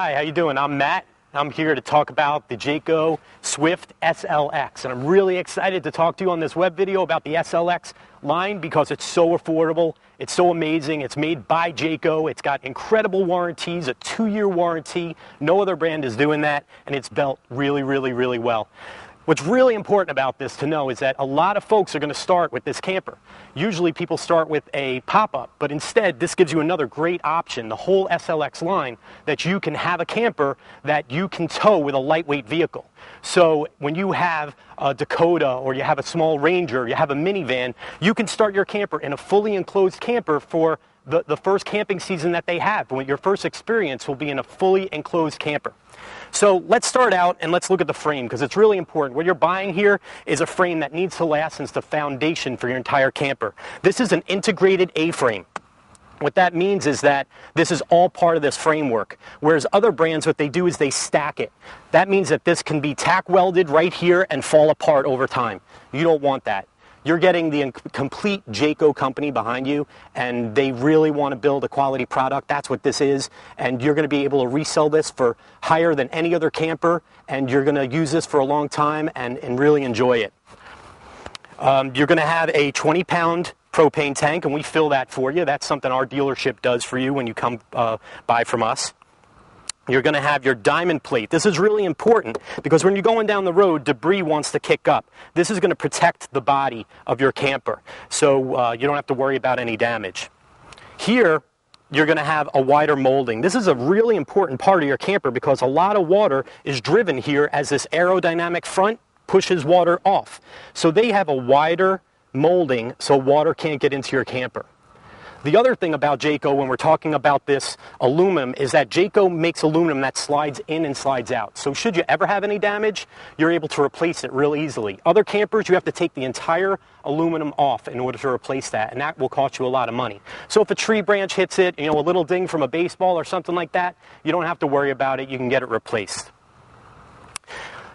Hi, how you doing? I'm Matt. I'm here to talk about the Jayco Swift SLX, and I'm really excited to talk to you on this web video about the SLX line because it's so affordable, it's so amazing, it's made by Jayco, it's got incredible warranties, a 2-year warranty, no other brand is doing that, and it's built really, really, really well. What's really important about this to know is that a lot of folks are going to start with this camper. Usually people start with a pop-up, but instead this gives you another great option, the whole SLX line, that you can have a camper that you can tow with a lightweight vehicle. So when you have a Dakota or you have a small Ranger, you have a minivan, you can start your camper in a fully enclosed camper for the first camping season that they have. When your first experience will be in a fully enclosed camper. So let's start out and let's look at the frame because it's really important. What you're buying here is a frame that needs to last and it's the foundation for your entire camper. This is an integrated A-frame. What that means is that this is all part of this framework, whereas other brands, what they do is they stack it. That means that this can be tack welded right here and fall apart over time. You don't want that. You're getting the complete Jayco company behind you, and they really want to build a quality product. That's what this is, and you're going to be able to resell this for higher than any other camper, and you're going to use this for a long time and really enjoy it. You're going to have a 20-pound propane tank, and we fill that for you. That's something our dealership does for you when you come buy from us. You're going to have your diamond plate. This is really important because when you're going down the road, debris wants to kick up. This is going to protect the body of your camper, so you don't have to worry about any damage. Here, you're going to have a wider molding. This is a really important part of your camper because a lot of water is driven here as this aerodynamic front pushes water off. So they have a wider molding so water can't get into your camper. The other thing about Jayco when we're talking about this aluminum is that Jayco makes aluminum that slides in and slides out. So should you ever have any damage, you're able to replace it real easily. Other campers, you have to take the entire aluminum off in order to replace that, and that will cost you a lot of money. So if a tree branch hits it, a little ding from a baseball or something like that, you don't have to worry about it. You can get it replaced.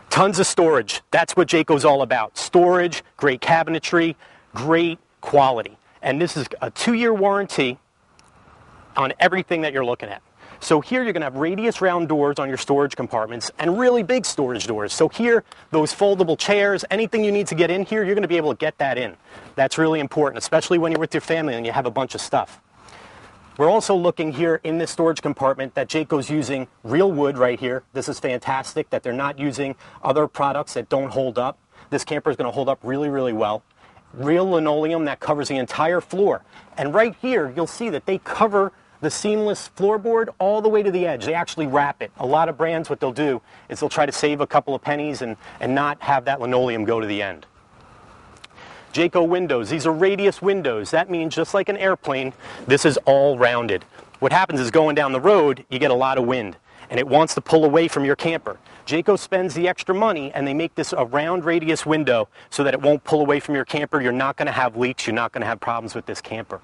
Tons of storage. That's what Jayco's all about. Storage, great cabinetry, great quality. And this is a 2-year warranty on everything that you're looking at. So here you're going to have radius round doors on your storage compartments and really big storage doors. So here, those foldable chairs, anything you need to get in here, you're going to be able to get that in. That's really important, especially when you're with your family and you have a bunch of stuff. We're also looking here in this storage compartment that Jayco's using real wood right here. This is fantastic that they're not using other products that don't hold up. This camper is going to hold up really, really well. Real linoleum that covers the entire floor. And right here, you'll see that they cover the seamless floorboard all the way to the edge. They actually wrap it. A lot of brands, what they'll do is they'll try to save a couple of pennies and not have that linoleum go to the end. Jayco windows. These are radius windows. That means just like an airplane, this is all rounded. What happens is going down the road, you get a lot of wind, and it wants to pull away from your camper. Jayco spends the extra money and they make this a round radius window so that it won't pull away from your camper. You're not going to have leaks. You're not going to have problems with this camper.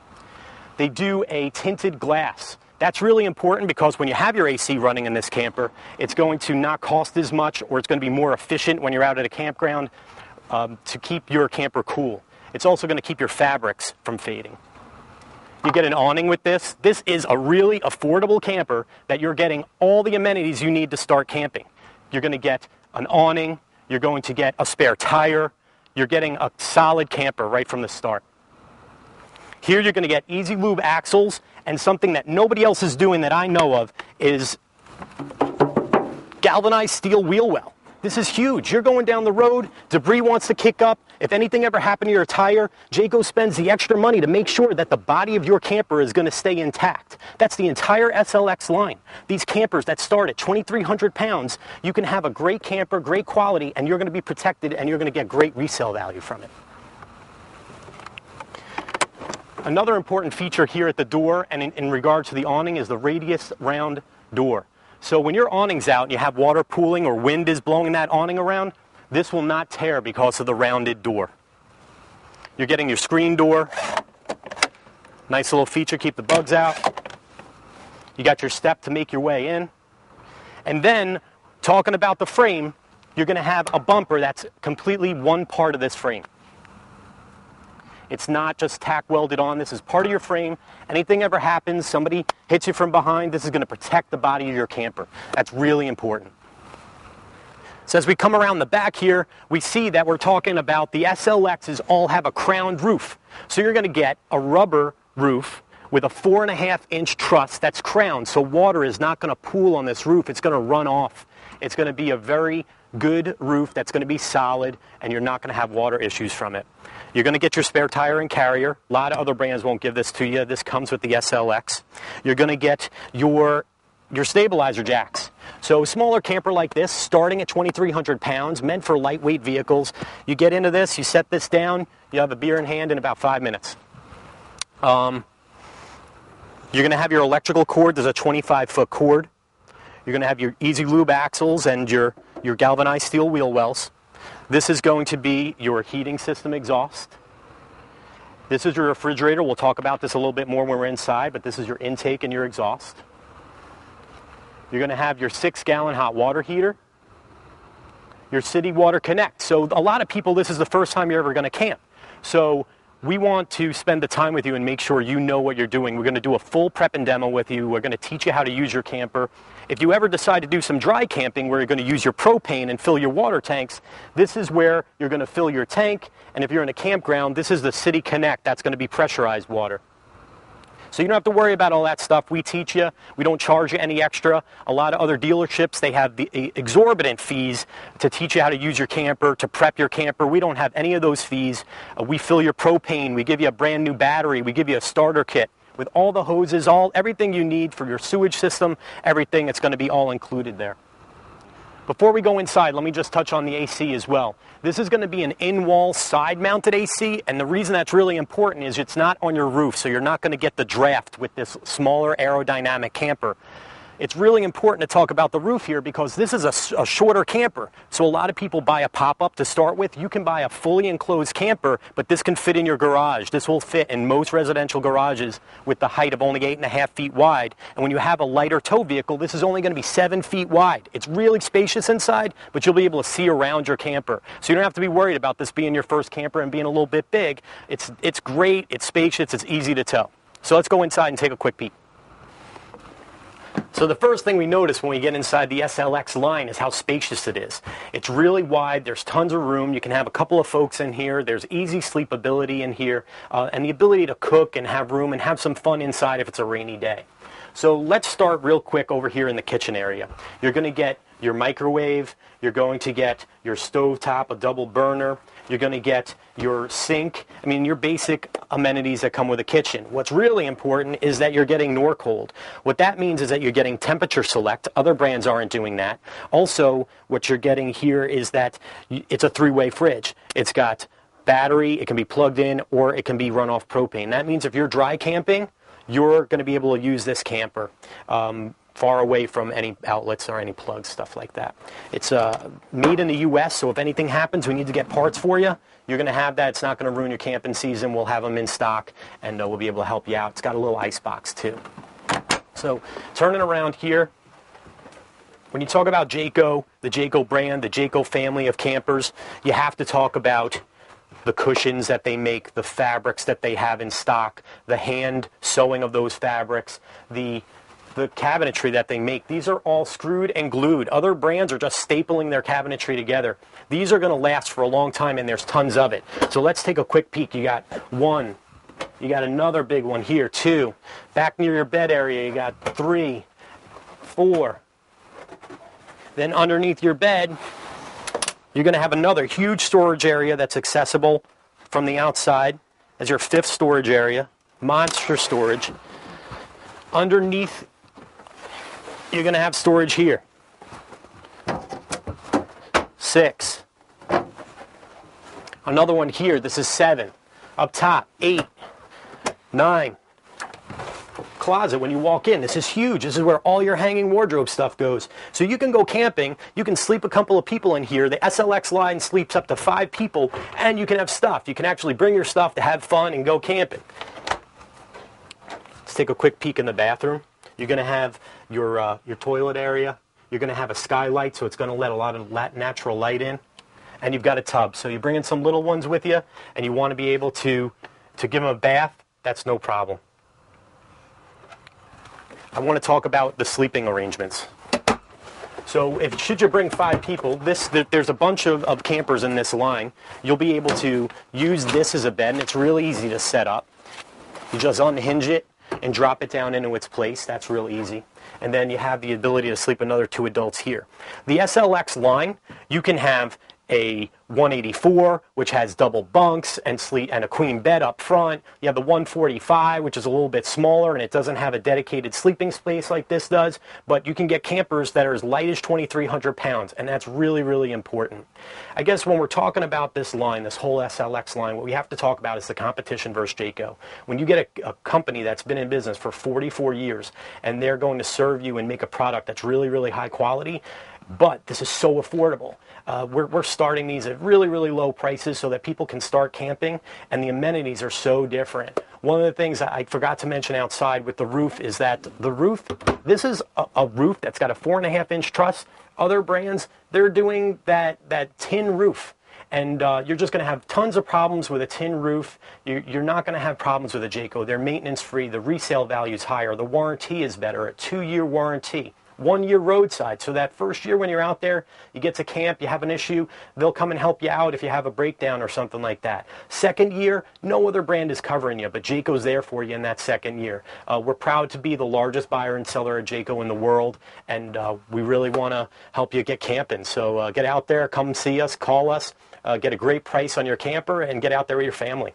They do a tinted glass. That's really important because when you have your AC running in this camper, it's going to not cost as much, or it's going to be more efficient when you're out at a campground to keep your camper cool. It's also going to keep your fabrics from fading. You get an awning with this. This is a really affordable camper that you're getting all the amenities you need to start camping. You're going to get an awning, you're going to get a spare tire, you're getting a solid camper right from the start. Here you're going to get easy lube axles, and something that nobody else is doing that I know of is galvanized steel wheel well. This is huge. You're going down the road, debris wants to kick up. If anything ever happened to your tire, Jayco spends the extra money to make sure that the body of your camper is going to stay intact. That's the entire SLX line. These campers that start at 2,300 pounds, you can have a great camper, great quality, and you're going to be protected and you're going to get great resale value from it. Another important feature here at the door and in regard to the awning is the radius round door. So when your awning's out and you have water pooling or wind is blowing that awning around, this will not tear because of the rounded door. You're getting your screen door. Nice little feature, keep the bugs out. You got your step to make your way in. And then, talking about the frame, you're going to have a bumper that's completely one part of this frame. It's not just tack welded on. This is part of your frame. Anything ever happens, somebody hits you from behind, this is going to protect the body of your camper. That's really important. So as we come around the back here, we see that we're talking about the SLXs all have a crowned roof. So you're going to get a rubber roof with a 4.5-inch truss that's crowned, so water is not going to pool on this roof. It's going to run off. It's going to be a very good roof that's going to be solid, and you're not going to have water issues from it. You're going to get your spare tire and carrier. A lot of other brands won't give this to you. This comes with the SLX. You're going to get your stabilizer jacks. So a smaller camper like this, starting at 2,300 pounds, meant for lightweight vehicles. You get into this, you set this down, you have a beer in hand in about 5 minutes. You're going to have your electrical cord. There's a 25-foot cord. You're going to have your Easy Lube axles and your galvanized steel wheel wells. This is going to be your heating system exhaust. This is your refrigerator. We'll talk about this a little bit more when we're inside, but this is your intake and your exhaust. You're going to have your 6-gallon hot water heater. Your City Water Connect. So a lot of people, this is the first time you're ever going to camp. So we want to spend the time with you and make sure you know what you're doing. We're going to do a full prep and demo with you. We're going to teach you how to use your camper. If you ever decide to do some dry camping where you're going to use your propane and fill your water tanks, this is where you're going to fill your tank. And if you're in a campground, this is the City Connect. That's going to be pressurized water. So you don't have to worry about all that stuff. We teach you. We don't charge you any extra. A lot of other dealerships, they have the exorbitant fees to teach you how to use your camper, to prep your camper. We don't have any of those fees. We fill your propane. We give you a brand new battery. We give you a starter kit with all the hoses, everything you need for your sewage system, everything. It's going to be all included there. Before we go inside, let me just touch on the AC as well. This is going to be an in-wall side-mounted AC, and the reason that's really important is it's not on your roof, so you're not going to get the draft with this smaller aerodynamic camper. It's really important to talk about the roof here because this is a shorter camper. So a lot of people buy a pop-up to start with. You can buy a fully enclosed camper, but this can fit in your garage. This will fit in most residential garages with the height of only 8.5 feet wide. And when you have a lighter tow vehicle, this is only going to be 7 feet wide. It's really spacious inside, but you'll be able to see around your camper. So you don't have to be worried about this being your first camper and being a little bit big. It's great, it's spacious, it's easy to tow. So let's go inside and take a quick peek. So the first thing we notice when we get inside the SLX line is how spacious it is. It's really wide. There's tons of room. You can have a couple of folks in here. There's easy sleepability in here and the ability to cook and have room and have some fun inside if it's a rainy day. So let's start real quick over here in the kitchen area. You're going to get your microwave. You're going to get your stovetop, a double burner. You're going to get your sink. I mean, your basic amenities that come with a kitchen. What's really important is that you're getting Norcold. What that means is that you're getting temperature select. Other brands aren't doing that. Also, what you're getting here is that it's a 3-way fridge. It's got battery, it can be plugged in, or it can be run off propane. That means if you're dry camping, you're going to be able to use this camper far away from any outlets or any plugs, stuff like that. It's made in the U.S., so if anything happens, we need to get parts for you. You're going to have that. It's not going to ruin your camping season. We'll have them in stock, and we'll be able to help you out. It's got a little ice box, too. So turning around here, when you talk about Jayco, the Jayco brand, the Jayco family of campers, you have to talk about the cushions that they make, the fabrics that they have in stock, the hand sewing of those fabrics, the cabinetry that they make. These are all screwed and glued. Other brands are just stapling their cabinetry together. These are going to last for a long time, and there's tons of it. So let's take a quick peek. You got one. You got another big one here, 2. Back near your bed area, you got 3, 4. Then underneath your bed, you're going to have another huge storage area that's accessible from the outside as your 5th storage area. Monster storage. Underneath, you're going to have storage here. 6. Another one here. This is 7. Up top, 8, 9. Closet when you walk in. This is huge. This is where all your hanging wardrobe stuff goes. So you can go camping. You can sleep a couple of people in here. The SLX line sleeps up to 5 people, and you can have stuff. You can actually bring your stuff to have fun and go camping. Let's take a quick peek in the bathroom. You're going to have your toilet area. You're going to have a skylight, so it's going to let a lot of natural light in. And you've got a tub. So you bring in some little ones with you, and you want to be able to to give them a bath, that's no problem. I want to talk about the sleeping arrangements. So should you bring 5 people, there's a bunch of campers in this line. You'll be able to use this as a bed, and it's really easy to set up. You just unhinge it and drop it down into its place. That's real easy. And then you have the ability to sleep another 2 adults here. The SLX line, you can have a 184, which has double bunks and a queen bed up front. You have the 145, which is a little bit smaller, and it doesn't have a dedicated sleeping space like this does. But you can get campers that are as light as 2,300 pounds, and that's really, really important. I guess when we're talking about this line, this whole SLX line, what we have to talk about is the competition versus Jayco. When you get a company that's been in business for 44 years, and they're going to serve you and make a product that's really, really high quality, but this is so affordable. We're starting these at really, really low prices so that people can start camping, and the amenities are so different. One of the things I forgot to mention outside with the roof is that the roof, this is a roof that's got a 4.5-inch truss. Other brands, they're doing that tin roof. And you're just going to have tons of problems with a tin roof. You're not going to have problems with a Jayco. They're maintenance free. The resale value is higher. The warranty is better, a 2-year warranty. 1-year roadside. So that first year when you're out there, you get to camp, you have an issue, they'll come and help you out if you have a breakdown or something like that. Second year, no other brand is covering you, but Jayco's there for you in that second year. We're proud to be the largest buyer and seller of Jayco in the world, and we really want to help you get camping. So get out there, come see us, call us, get a great price on your camper, and get out there with your family.